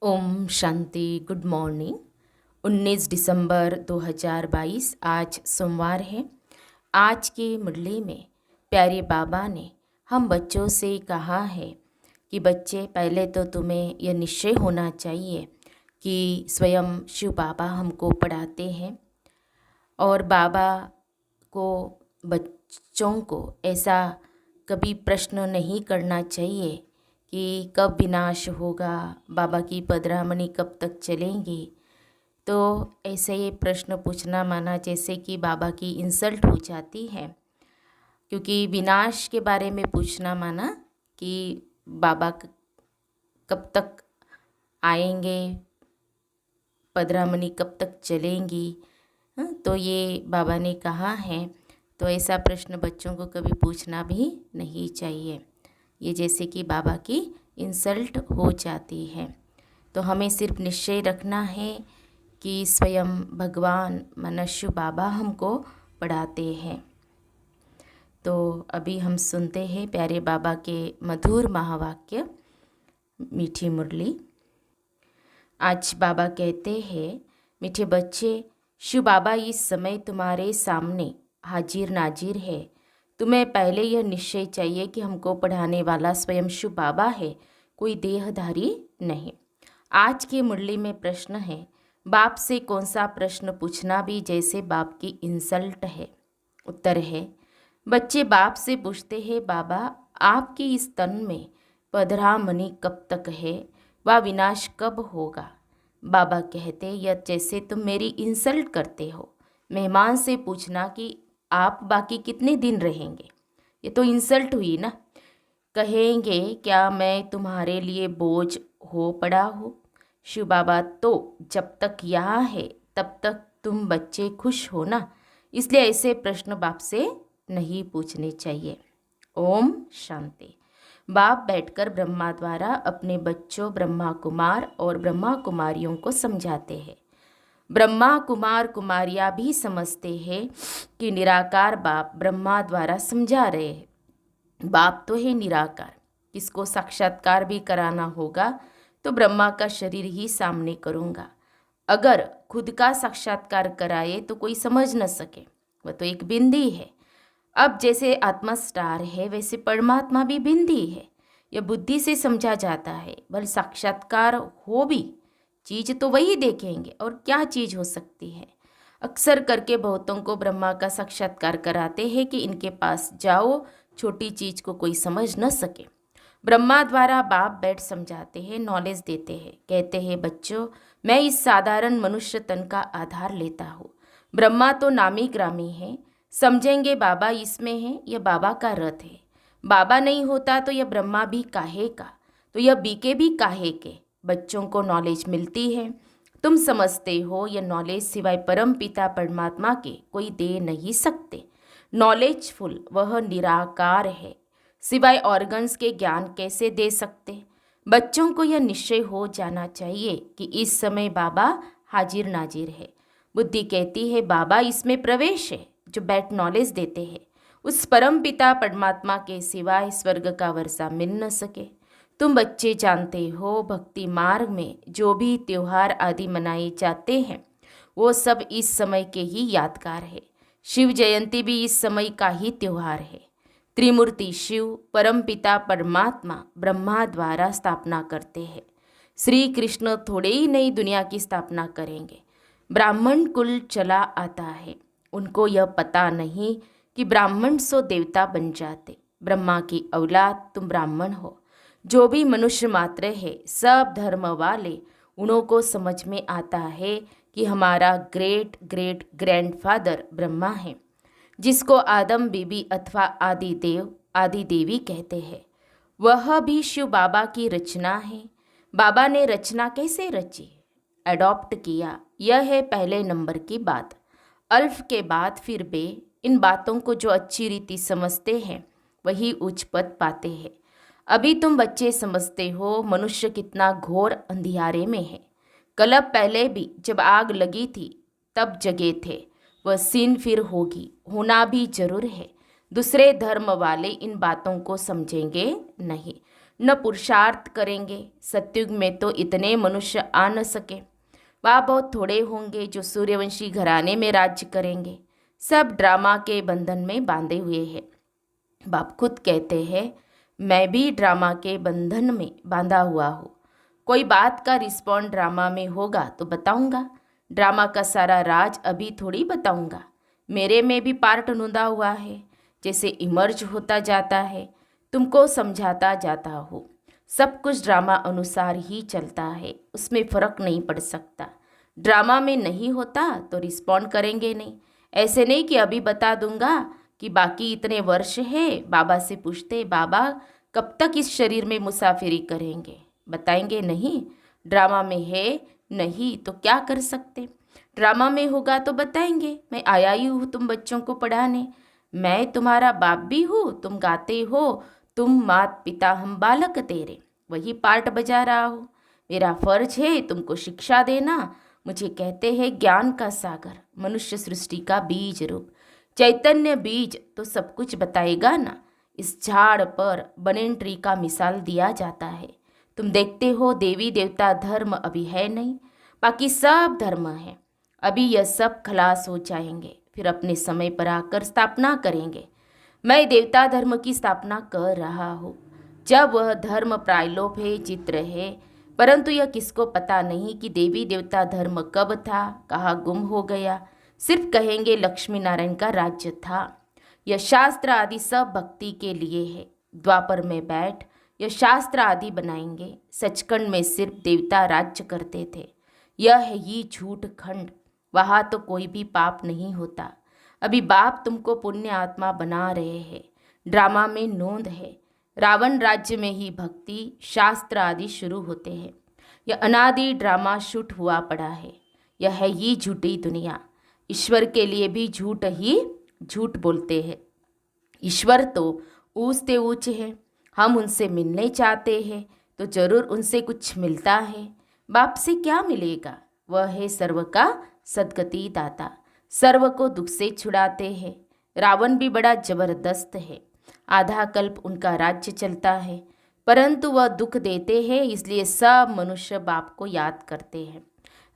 Om Shanti. Good morning. 19 दिसंबर 2022 आज सोमवार है। आज की मुरली में प्यारे बाबा ने हम बच्चों से कहा है कि बच्चे, पहले तो तुम्हें यह निश्चय होना चाहिए कि स्वयं शिव बाबा हमको पढ़ाते हैं और बाबा को, बच्चों को ऐसा कभी प्रश्न नहीं करना चाहिए कि कब विनाश होगा, बाबा की पदरामणि कब तक चलेंगी। तो ऐसे ये प्रश्न पूछना माना जैसे कि बाबा की इंसल्ट हो जाती है, क्योंकि विनाश के बारे में पूछना माना कि बाबा कब तक आएंगे, पदरामणि कब तक चलेंगी। तो ये बाबा ने कहा है, तो ऐसा प्रश्न बच्चों को कभी पूछना भी नहीं चाहिए। ये जैसे कि बाबा की इंसल्ट हो जाती है। तो हमें सिर्फ निश्चय रखना है कि स्वयं भगवान मनुष्य बाबा हमको पढ़ाते हैं। तो अभी हम सुनते हैं प्यारे बाबा के मधुर महावाक्य, मीठी मुरली। आज बाबा कहते हैं, मीठे बच्चे, शिव बाबा इस समय तुम्हारे सामने हाजिर नाजिर है। तुम्हें पहले यह निश्चय चाहिए कि हमको पढ़ाने वाला स्वयं शिव बाबा है, कोई देहधारी नहीं। आज की मुरली में प्रश्न है, बाप से कौन सा प्रश्न पूछना भी जैसे बाप की इंसल्ट है। उत्तर है, बच्चे बाप से पूछते हैं, बाबा आपकी इस तन में पधरामणि कब तक है, वह विनाश कब होगा। बाबा कहते, यह जैसे तुम मेरी इंसल्ट करते हो। मेहमान से पूछना कि आप बाकी कितने दिन रहेंगे, ये तो इंसल्ट हुई ना। कहेंगे क्या मैं तुम्हारे लिए बोझ हो पड़ा हो। शिव बाबा तो जब तक यहाँ है तब तक तुम बच्चे खुश हो ना, इसलिए ऐसे प्रश्न बाप से नहीं पूछने चाहिए। ओम शांति। बाप बैठकर ब्रह्मा द्वारा अपने बच्चों ब्रह्मा कुमार और ब्रह्मा कुमारियों को समझाते हैं। ब्रह्मा कुमार कुमारियाँ भी समझते हैं कि निराकार बाप ब्रह्मा द्वारा समझा रहे हैं। बाप तो है निराकार, किसको साक्षात्कार भी कराना होगा तो ब्रह्मा का शरीर ही सामने करूँगा। अगर खुद का साक्षात्कार कराए तो कोई समझ न सके, वह तो एक बिंदी है। अब जैसे आत्मा स्टार है, वैसे परमात्मा भी बिंदी है। यह बुद्धि से समझा जाता है, भले साक्षात्कार हो भी, चीज तो वही देखेंगे और क्या चीज हो सकती है। अक्सर करके बहुतों को ब्रह्मा का साक्षात्कार कराते हैं कि इनके पास जाओ, छोटी चीज को कोई समझ न सके। ब्रह्मा द्वारा बाप बैठ समझाते हैं, नॉलेज देते हैं, कहते हैं बच्चों, मैं इस साधारण मनुष्य तन का आधार लेता हूँ। ब्रह्मा तो नामी ग्रामी है, समझेंगे बाबा इसमें है, यह बाबा का रथ है। बाबा नहीं होता तो यह ब्रह्मा भी काहे का, तो यह बीके भी काहे के। बच्चों को नॉलेज मिलती है, तुम समझते हो यह नॉलेज सिवाय परम पिता परमात्मा के कोई दे नहीं सकते। नॉलेजफुल वह निराकार है, सिवाय ऑर्गन्स के ज्ञान कैसे दे सकते। बच्चों को यह निश्चय हो जाना चाहिए कि इस समय बाबा हाजिर नाजिर है। बुद्धि कहती है बाबा इसमें प्रवेश है, जो बैठ नॉलेज देते हैं। उस परम पिता परमात्मा के सिवाय स्वर्ग का वर्षा मिल न सके। तुम बच्चे जानते हो, भक्ति मार्ग में जो भी त्योहार आदि मनाए जाते हैं वो सब इस समय के ही यादगार है। शिव जयंती भी इस समय का ही त्योहार है। त्रिमूर्ति शिव परमपिता परमात्मा ब्रह्मा द्वारा स्थापना करते हैं। श्री कृष्ण थोड़े ही नई दुनिया की स्थापना करेंगे। ब्राह्मण कुल चला आता है, उनको यह पता नहीं कि ब्राह्मण सो देवता बन जाते। ब्रह्मा की औलाद तुम ब्राह्मण हो। जो भी मनुष्य मात्र है, सब धर्म वाले, उन्हों को समझ में आता है कि हमारा ग्रेट ग्रेट ग्रैंडफादर ब्रह्मा है, जिसको आदम बीबी अथवा आदि देव आदि देवी कहते हैं। वह भी शिव बाबा की रचना है। बाबा ने रचना कैसे रची, अडॉप्ट किया, यह है पहले नंबर की बात। अल्फ के बाद फिर बे। इन बातों को जो अच्छी रीति समझते हैं वही उच्च पद पाते हैं। अभी तुम बच्चे समझते हो मनुष्य कितना घोर अंधियारे में है। कल पहले भी जब आग लगी थी तब जगे थे, वह सीन फिर होगी, होना भी जरूर है। दूसरे धर्म वाले इन बातों को समझेंगे नहीं। न पुरुषार्थ करेंगे। सतयुग में तो इतने मनुष्य आ न सके। वह बहुत थोड़े होंगे जो सूर्यवंशी घराने में राज्य करेंगे। सब ड्रामा के बंधन में बांधे हुए हैं। बाप खुद कहते हैं, मैं भी ड्रामा के बंधन में बांधा हुआ हूँ। कोई बात का रिस्पॉन्ड ड्रामा में होगा तो बताऊंगा। ड्रामा का सारा राज अभी थोड़ी बताऊंगा। मेरे में भी पार्ट नूंदा हुआ है। जैसे इमर्ज होता जाता है, तुमको समझाता जाता हो। सब कुछ ड्रामा अनुसार ही चलता है, उसमें फ़र्क नहीं पड़ सकता। ड्रामा में नहीं होता तो रिस्पॉन्ड करेंगे नहीं। ऐसे नहीं कि अभी बता दूंगा कि बाकी इतने वर्ष है। बाबा से पूछते, बाबा कब तक इस शरीर में मुसाफिरी करेंगे? बताएंगे नहीं। ड्रामा में है नहीं तो क्या कर सकते। ड्रामा में होगा तो बताएंगे, मैं आया ही हूँ तुम बच्चों को पढ़ाने। मैं तुम्हारा बाप भी हूँ, तुम गाते हो, तुम मात पिता हम बालक तेरे। वही पार्ट बजा रहा हूँ। मेरा फर्ज है तुमको शिक्षा देना। मुझे कहते हैं ज्ञान का सागर, मनुष्य सृष्टि का बीज रूप। चैतन्य बीज तो सब कुछ बताएगा ना। इस झाड़ पर बनेन ट्री का मिसाल दिया जाता है। तुम देखते हो देवी देवता धर्म अभी है नहीं, बाकी सब धर्म है। अभी यह सब खलास हो जाएंगे, फिर अपने समय पर आकर स्थापना करेंगे। मैं देवता धर्म की स्थापना कर रहा हूँ। जब वह धर्म प्रायलोप है, चित्र है, परंतु यह किसको पता नहीं कि देवी देवता धर्म कब था, कहाँ गुम हो गया। सिर्फ कहेंगे लक्ष्मी नारायण का राज्य था। यह शास्त्र आदि सब भक्ति के लिए है। द्वापर में बैठ यह शास्त्र आदि बनाएंगे। सचखंड में सिर्फ देवता राज्य करते थे। यह है ये झूठ खंड। वहाँ तो कोई भी पाप नहीं होता। अभी बाप तुमको पुण्य आत्मा बना रहे हैं। ड्रामा में नोंद है। रावण राज्य में ही भक्ति शास्त्र आदि शुरू होते हैं। यह अनादि ड्रामा शूट हुआ पड़ा है। यह है ये झूठी दुनिया। ईश्वर के लिए भी झूठ ही झूठ बोलते हैं। ईश्वर तो ऊंचते ऊंचे हैं। हम उनसे मिलने चाहते हैं तो जरूर उनसे कुछ मिलता है। बाप से क्या मिलेगा? वह है सर्व का सद्गति दाता, सर्व को दुख से छुड़ाते हैं। रावण भी बड़ा जबरदस्त है। आधा कल्प उनका राज्य चलता है, परंतु वह दुख देते हैं, इसलिए सब मनुष्य बाप को याद करते हैं।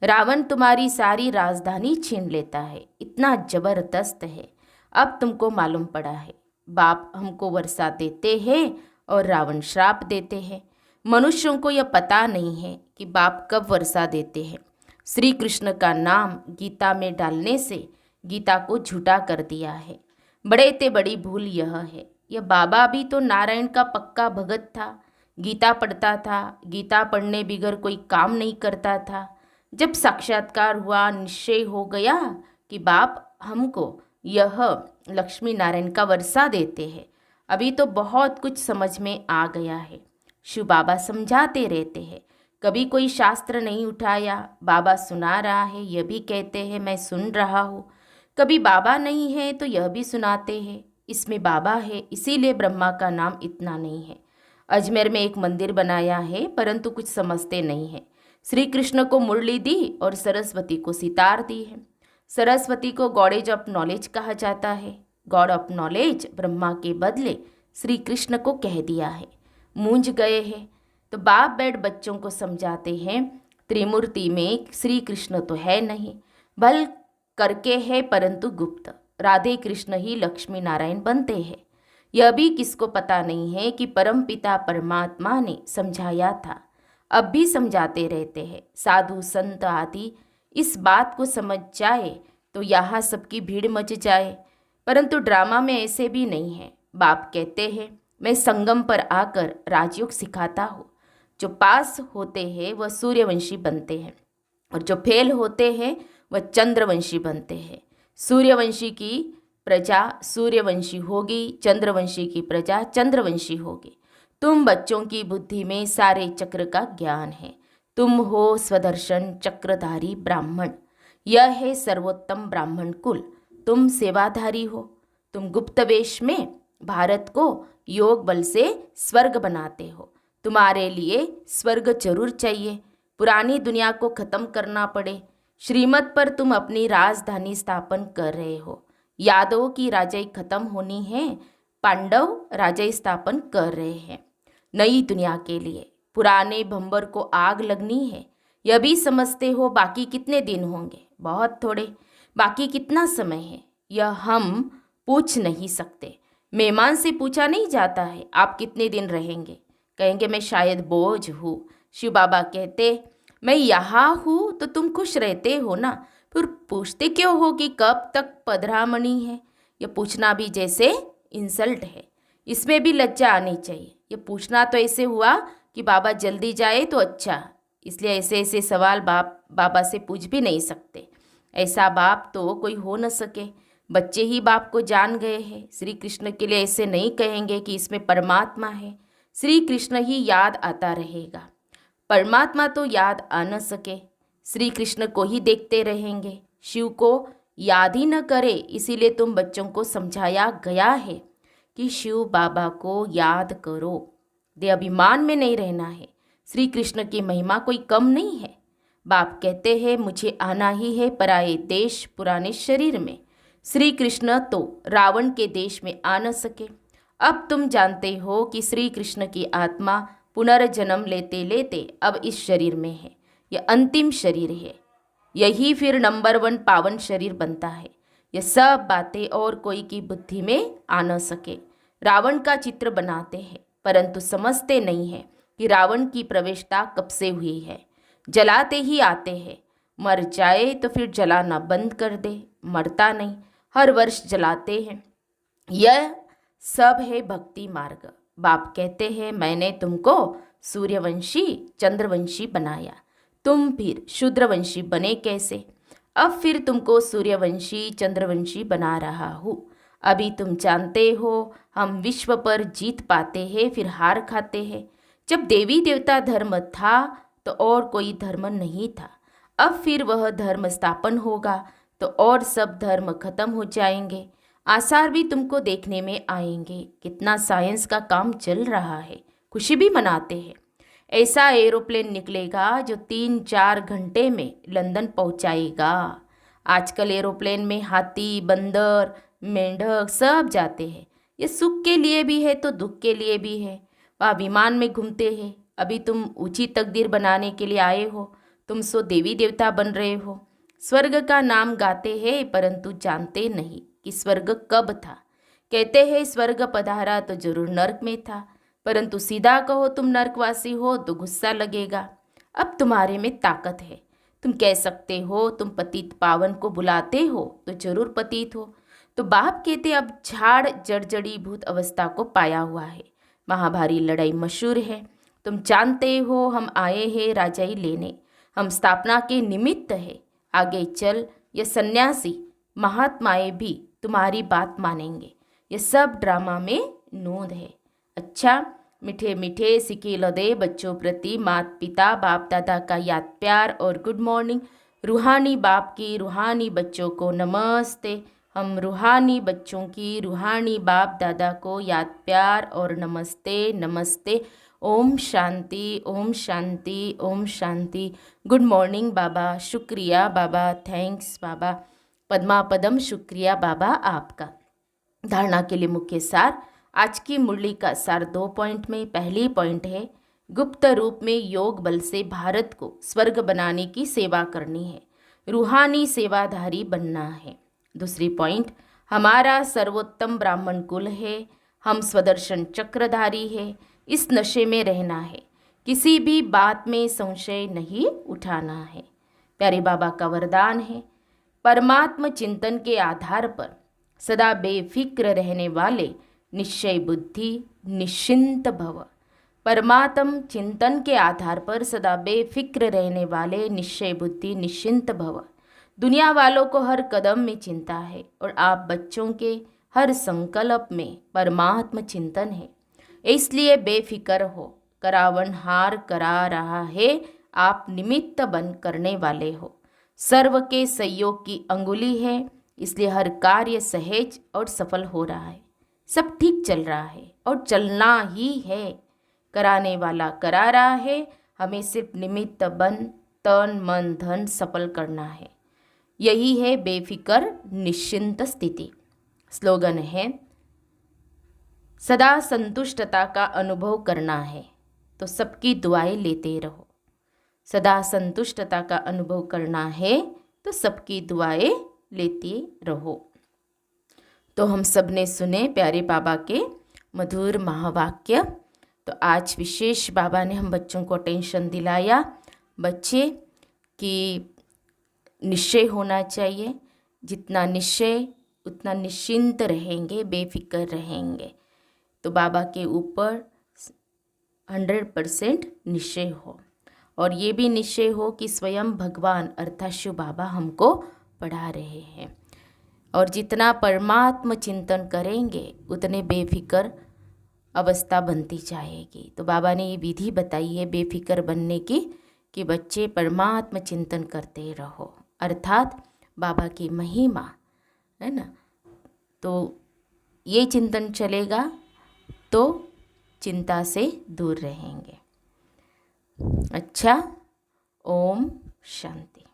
रावण तुम्हारी सारी राजधानी छीन लेता है, इतना जबरदस्त है। अब तुमको मालूम पड़ा है। बाप हमको वर्षा देते हैं और रावण श्राप देते हैं। मनुष्यों को यह पता नहीं है कि बाप कब वर्षा देते हैं। श्री कृष्ण का नाम गीता में डालने से गीता को झूठा कर दिया है। बड़े ते बड़ी भूल यह है। यह बाबा भी तो नारायण का पक्का भगत था। गीता पढ़ता था, गीता पढ़ने बिगर कोई काम नहीं करता था। जब साक्षात्कार हुआ, निश्चय हो गया कि बाप हमको यह लक्ष्मी नारायण का वर्षा देते हैं। अभी तो बहुत कुछ समझ में आ गया है। शिव बाबा समझाते रहते हैं। कभी कोई शास्त्र नहीं उठाया, बाबा सुना रहा है, यह भी कहते हैं मैं सुन रहा हूँ। कभी बाबा नहीं है तो यह भी सुनाते हैं इसमें बाबा है, इसीलिए ब्रह्मा का नाम इतना नहीं है। अजमेर में एक मंदिर बनाया है, परंतु कुछ समझते नहीं है। श्री कृष्ण को मुरली दी और सरस्वती को सितार दी है। सरस्वती को गॉडेज ऑफ नॉलेज कहा जाता है। गॉड ऑफ नॉलेज ब्रह्मा के बदले श्री कृष्ण को कह दिया है। मूंझ गए हैं तो बाप बैठ बच्चों को समझाते हैं, त्रिमूर्ति में श्री कृष्ण तो है नहीं, भल करके है परंतु गुप्त। राधे कृष्ण ही लक्ष्मी नारायण बनते हैं। यह भी किसको पता नहीं है कि परम पिता परमात्मा ने समझाया था, अब भी समझाते रहते हैं। साधु संत आदि इस बात को समझ जाए तो यहाँ सबकी भीड़ मच जाए, परंतु ड्रामा में ऐसे भी नहीं है। बाप कहते हैं मैं संगम पर आकर राजयोग सिखाता हूँ। जो पास होते हैं वह सूर्यवंशी बनते हैं और जो फेल होते हैं वह चंद्रवंशी बनते हैं। सूर्यवंशी की प्रजा सूर्यवंशी होगी, चंद्रवंशी की प्रजा चंद्रवंशी होगी। तुम बच्चों की बुद्धि में सारे चक्र का ज्ञान है। तुम हो स्वदर्शन चक्रधारी ब्राह्मण। यह है सर्वोत्तम ब्राह्मण कुल। तुम सेवाधारी हो। तुम गुप्त वेश में भारत को योग बल से स्वर्ग बनाते हो। तुम्हारे लिए स्वर्ग जरूर चाहिए। पुरानी दुनिया को खत्म करना पड़े। श्रीमत पर तुम अपनी राजधानी स्थापन कर रहे हो। यादवों की राजाई खत्म होनी है, पांडव राजाई स्थापन कर रहे हैं। नई दुनिया के लिए। पुराने भंवर को आग लगनी है, यह भी समझते हो। बाकी कितने दिन होंगे? बहुत थोड़े। बाकी कितना समय है, यह हम पूछ नहीं सकते। मेहमान से पूछा नहीं जाता है आप कितने दिन रहेंगे। कहेंगे मैं शायद बोझ हूँ। शिव बाबा कहते मैं यहाँ हूँ तो तुम खुश रहते हो ना, फिर पूछते क्यों हो कि कब तक पधरामणी है। यह पूछना भी जैसे इंसल्ट है, इसमें भी लज्जा आनी चाहिए। ये पूछना तो ऐसे हुआ कि बाबा जल्दी जाए तो अच्छा, इसलिए ऐसे ऐसे सवाल बाबा से पूछ भी नहीं सकते। ऐसा बाप तो कोई हो न सके। बच्चे ही बाप को जान गए हैं। श्री कृष्ण के लिए ऐसे नहीं कहेंगे कि इसमें परमात्मा है। श्री कृष्ण ही याद आता रहेगा, परमात्मा तो याद आ न सके। श्री कृष्ण को ही देखते रहेंगे, शिव को याद ही न करे। इसीलिए तुम बच्चों को समझाया गया है कि शिव बाबा को याद करो। दे अभिमान में नहीं रहना है। श्री कृष्ण की महिमा कोई कम नहीं है। बाप कहते हैं मुझे आना ही है पराये देश पुराने शरीर में। श्री कृष्ण तो रावण के देश में आ न सके। अब तुम जानते हो कि श्री कृष्ण की आत्मा पुनर्जन्म लेते लेते अब इस शरीर में है। यह अंतिम शरीर है, यही फिर नंबर 1 पावन शरीर बनता है। यह सब बातें और कोई की बुद्धि में आ न सके। रावण का चित्र बनाते हैं परंतु समझते नहीं हैं कि रावण की प्रवेशता कब से हुई है। जलाते ही आते हैं, मर जाए तो फिर जलाना बंद कर दे, मरता नहीं, हर वर्ष जलाते हैं। यह सब है भक्ति मार्ग। बाप कहते हैं मैंने तुमको सूर्यवंशी चंद्रवंशी बनाया, तुम फिर शूद्रवंशी बने कैसे? अब फिर तुमको सूर्यवंशी चंद्रवंशी बना रहा हूँ। अभी तुम जानते हो हम विश्व पर जीत पाते हैं फिर हार खाते हैं। जब देवी देवता धर्म था तो और कोई धर्म नहीं था। अब फिर वह धर्म स्थापन होगा तो और सब धर्म खत्म हो जाएंगे। आसार भी तुमको देखने में आएंगे। कितना साइंस का काम चल रहा है, खुशी भी मनाते हैं। ऐसा एरोप्लेन निकलेगा जो 3-4 घंटे में लंदन पहुंचाएगा। आजकल एरोप्लेन में हाथी बंदर मेंढक सब जाते हैं। ये सुख के लिए भी है तो दुख के लिए भी है। वह विमान में घूमते हैं। अभी तुम ऊंची तकदीर बनाने के लिए आए हो, तुम सो देवी देवता बन रहे हो। स्वर्ग का नाम गाते हैं परंतु जानते नहीं कि स्वर्ग कब था। कहते हैं स्वर्ग पधारा तो जरूर नर्क में था, परंतु सीधा कहो तुम नर्कवासी हो तो गुस्सा लगेगा। अब तुम्हारे में ताकत है, तुम कह सकते हो तुम पतित पावन को बुलाते हो तो जरूर पतित हो। तो बाप कहते अब झाड़ जड़जड़ी भूत अवस्था को पाया हुआ है। महाभारी लड़ाई मशहूर है, तुम जानते हो हम आए हैं राजाई लेने, हम स्थापना के निमित्त है। आगे चल ये सन्यासी महात्माएं भी तुम्हारी बात मानेंगे। ये सब ड्रामा में नूंद है। अच्छा, मीठे मीठे सिकेल दे बच्चों प्रति माता पिता बाप दादा का याद प्यार और गुड मॉर्निंग। रूहानी बाप की रूहानी बच्चों को नमस्ते। हम रूहानी बच्चों की रूहानी बाप दादा को याद प्यार और नमस्ते नमस्ते। ओम शांति ओम शांति ओम शांति। गुड मॉर्निंग बाबा, शुक्रिया बाबा, थैंक्स बाबा। पद्मा पदम शुक्रिया बाबा आपका। धारणा के लिए मुख्य सार। आज की मुरली का सार 2 पॉइंट में। पहली पॉइंट है गुप्त रूप में योग बल से भारत को स्वर्ग बनाने की सेवा करनी है, रूहानी सेवाधारी बनना है। दूसरी पॉइंट, हमारा सर्वोत्तम ब्राह्मण कुल है, हम स्वदर्शन चक्रधारी है, इस नशे में रहना है, किसी भी बात में संशय नहीं उठाना है। प्यारे बाबा का वरदान है परमात्म चिंतन के आधार पर सदा बेफिक्र रहने वाले निश्चय बुद्धि निश्चिंत भव। परमात्म चिंतन के आधार पर सदा बेफिक्र रहने वाले निश्चय बुद्धि निश्चिंत भव। दुनिया वालों को हर कदम में चिंता है और आप बच्चों के हर संकल्प में परमात्म चिंतन है, इसलिए बेफिक्र हो। करावन हार करा रहा है, आप निमित्त बन करने वाले हो। सर्व के सहयोग की अंगुली है, इसलिए हर कार्य सहज और सफल हो रहा है। सब ठीक चल रहा है और चलना ही है। कराने वाला करा रहा है, हमें सिर्फ निमित्त बन तन मन धन सफल करना है। यही है बेफिक्र निश्चिंत स्थिति। स्लोगन है सदा संतुष्टता का अनुभव करना है तो सबकी दुआएं लेते रहो। सदा संतुष्टता का अनुभव करना है तो सबकी दुआएं लेते रहो। तो हम सब ने सुने प्यारे बाबा के मधुर महावाक्य। तो आज विशेष बाबा ने हम बच्चों को अटेंशन दिलाया बच्चे कि निश्चय होना चाहिए। जितना निश्चय उतना निश्चिंत रहेंगे, बेफिक्र रहेंगे। तो बाबा के ऊपर 100% निश्चय हो, और ये भी निश्चय हो कि स्वयं भगवान अर्थात शिव बाबा हमको पढ़ा रहे हैं। और जितना परमात्म चिंतन करेंगे उतने बेफिक्र अवस्था बनती जाएगी। तो बाबा ने ये विधि बताई है बेफिक्र बनने की, कि बच्चे परमात्म चिंतन करते रहो, अर्थात बाबा की महिमा, है ना। तो ये चिंतन चलेगा तो चिंता से दूर रहेंगे। अच्छा, ओम शांति।